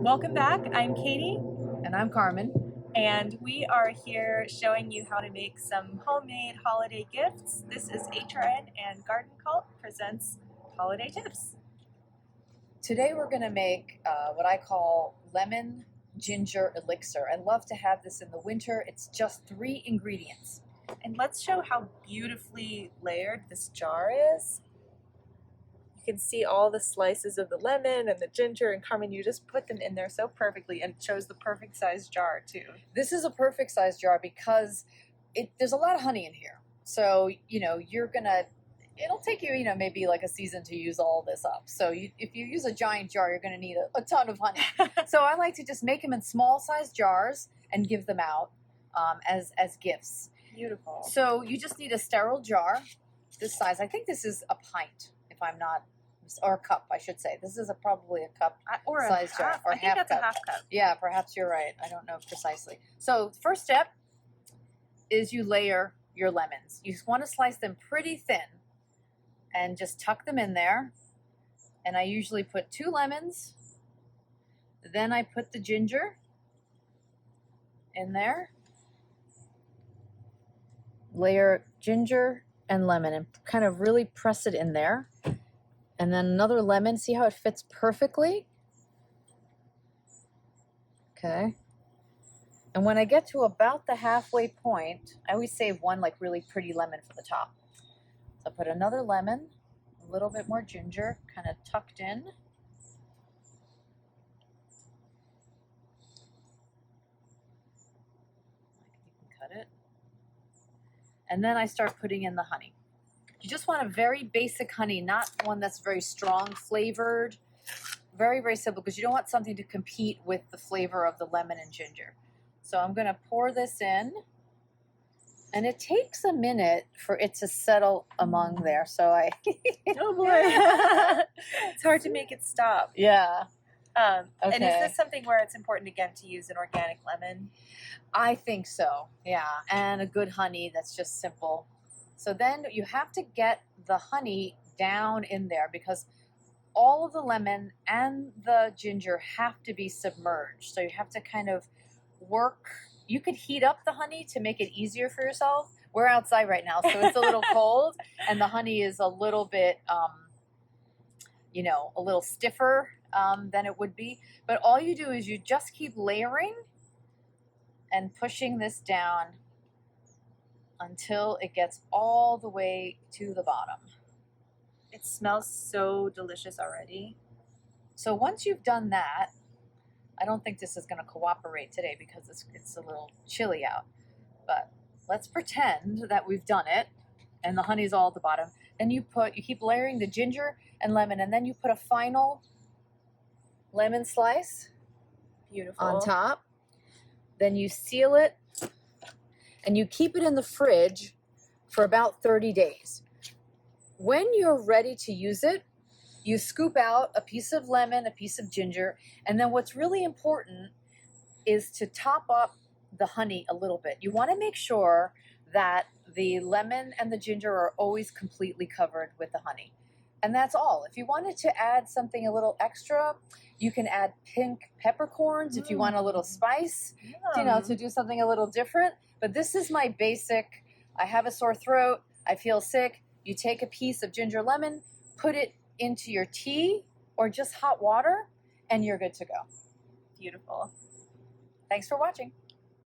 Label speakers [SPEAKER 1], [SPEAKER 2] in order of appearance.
[SPEAKER 1] Welcome back. I'm Caity.
[SPEAKER 2] And I'm Carmen.
[SPEAKER 1] And we are here showing you how to make some homemade holiday gifts. This is HRN and Garden Cult presents Holiday Tips.
[SPEAKER 2] Today we're going to make what I call lemon ginger elixir. I love to have this in the winter. It's just 3 ingredients.
[SPEAKER 1] And let's show how beautifully layered this jar is. You can see all the slices of the lemon and the ginger, and Carmen, you just put them in there so perfectly, and it shows the perfect size jar too.
[SPEAKER 2] This is a perfect size jar because there's a lot of honey in here. So, it'll take you, maybe like a season to use all this up. So if you use a giant jar, you're going to need a ton of honey. So I like to just make them in small size jars and give them out as gifts.
[SPEAKER 1] Beautiful.
[SPEAKER 2] So you just need a sterile jar this size. I think this is a pint, if I'm not, or a cup, I should say. This is probably a cup
[SPEAKER 1] or
[SPEAKER 2] size
[SPEAKER 1] a
[SPEAKER 2] jar,
[SPEAKER 1] half.
[SPEAKER 2] or
[SPEAKER 1] I think that's
[SPEAKER 2] cup.
[SPEAKER 1] a half cup.
[SPEAKER 2] Yeah, perhaps you're right. I don't know precisely. So first step is you layer your lemons. You want to slice them pretty thin and just tuck them in there. And I usually put 2 lemons. Then I put the ginger in there. Layer ginger and lemon and kind of really press it in there. And then another lemon. See how it fits perfectly? Okay. And when I get to about the halfway point, I always save one like really pretty lemon for the top. So I put another lemon, a little bit more ginger, kind of tucked in. You can cut it. And then I start putting in the honey. You just want a very basic honey, not one that's very strong flavored. Very, very simple, because you don't want something to compete with the flavor of the lemon and ginger. So I'm going to pour this in. And it takes a minute for it to settle among there. So
[SPEAKER 1] Oh boy. It's hard to make it stop.
[SPEAKER 2] Yeah.
[SPEAKER 1] Okay. And is
[SPEAKER 2] Okay.
[SPEAKER 1] this something where it's important again to use an organic lemon?
[SPEAKER 2] I think so. Yeah. And a good honey that's just simple. So then you have to get the honey down in there, because all of the lemon and the ginger have to be submerged. So you have to kind of work. You could heat up the honey to make it easier for yourself. We're outside right now, so it's a little cold, and the honey is a little bit, a little stiffer than it would be. But all you do is you just keep layering and pushing this down until it gets all the way to the bottom.
[SPEAKER 1] It smells so delicious already.
[SPEAKER 2] So once you've done that, I don't think this is going to cooperate today because it's a little chilly out. But let's pretend that we've done it and the honey's all at the bottom. Then you keep layering the ginger and lemon, and then you put a final lemon slice
[SPEAKER 1] Beautiful.
[SPEAKER 2] on top. Then you seal it and you keep it in the fridge for about 30 days. When you're ready to use it, you scoop out a piece of lemon, a piece of ginger, and then what's really important is to top up the honey a little bit. You want to make sure that the lemon and the ginger are always completely covered with the honey. And that's all. If you wanted to add something a little extra, you can add pink peppercorns if you want a little spice, to do something a little different. But this is my basic. I have a sore throat, I feel sick. You take a piece of ginger lemon, put it into your tea or just hot water, and you're good to go.
[SPEAKER 1] Beautiful.
[SPEAKER 2] Thanks for watching.